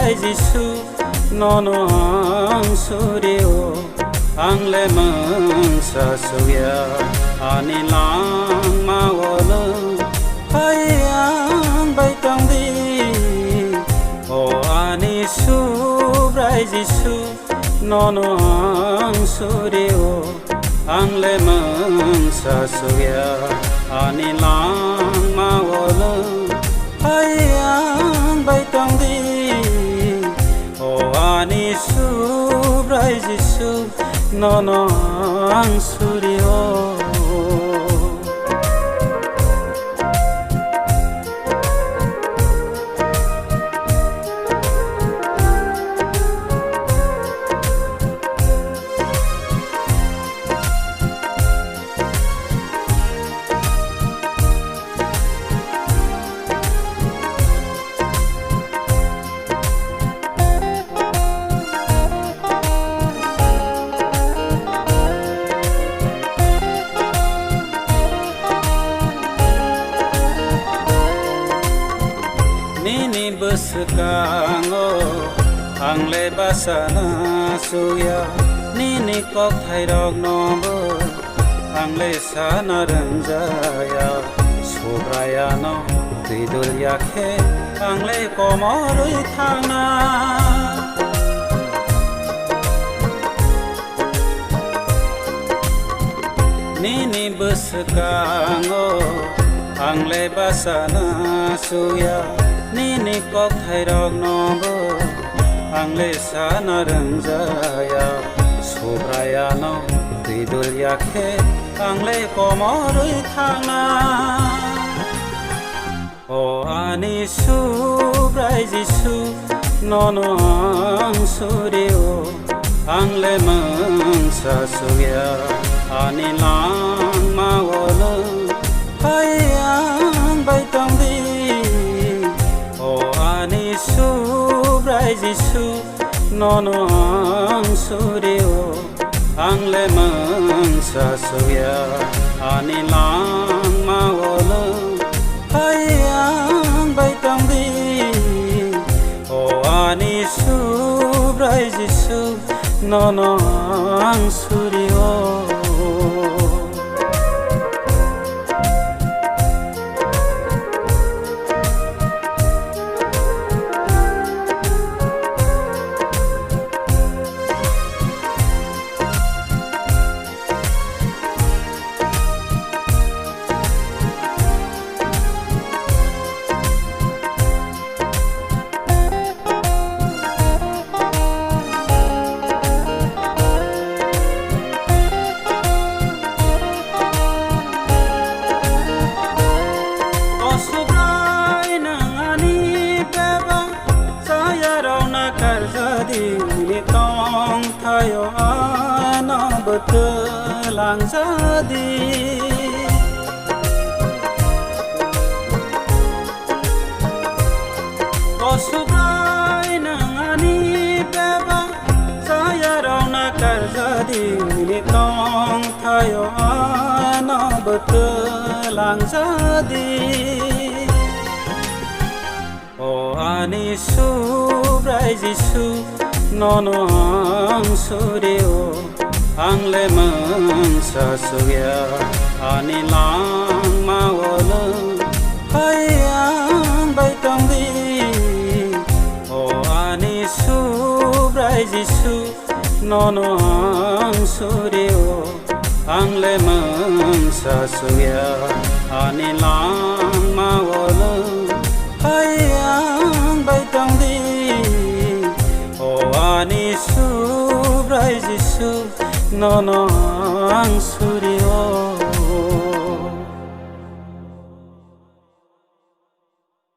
subrai Jisu nono ang suryo ang lemang sa suya anilang mawala hayang baitang di o ani subrai Jisu nono ang suryo ang lemang sa suya anilang mawala hayang baitang di o ani subrai Jisu nono ang suryo Nini besekango ang lebasana suya Nini kok thairok nombo ang lesana renjaya Sobrayano tidul yakhe ang le komorui thana Nini besekango ang lebasana suya Nini kok thairok nombo ang lesana renjaya Sobrayano tidul yakhe ang le komorui thana o ani subrai Jisu nono ang suryo ang lemang sa suya anilang mawala hayang baitang di subrai Jisu nono ang suryo ang lemang sa suya anilang mawala hayang baitang di o ani subrai Jisu nono ang suryo Ni tong thayo ana betelang jadi ko subrai nangani beba saya rauna kar jadi ni tong thayo ana betelang jadi o ani subrai Jisu nono ang suryo ang lemang sa suya anilang mawala hayang baitang di o ani subrai Jisu nono ang suryo ang lemang sa suya anilang mawala hayang baitang di ani subrai Jisu nono ang suryo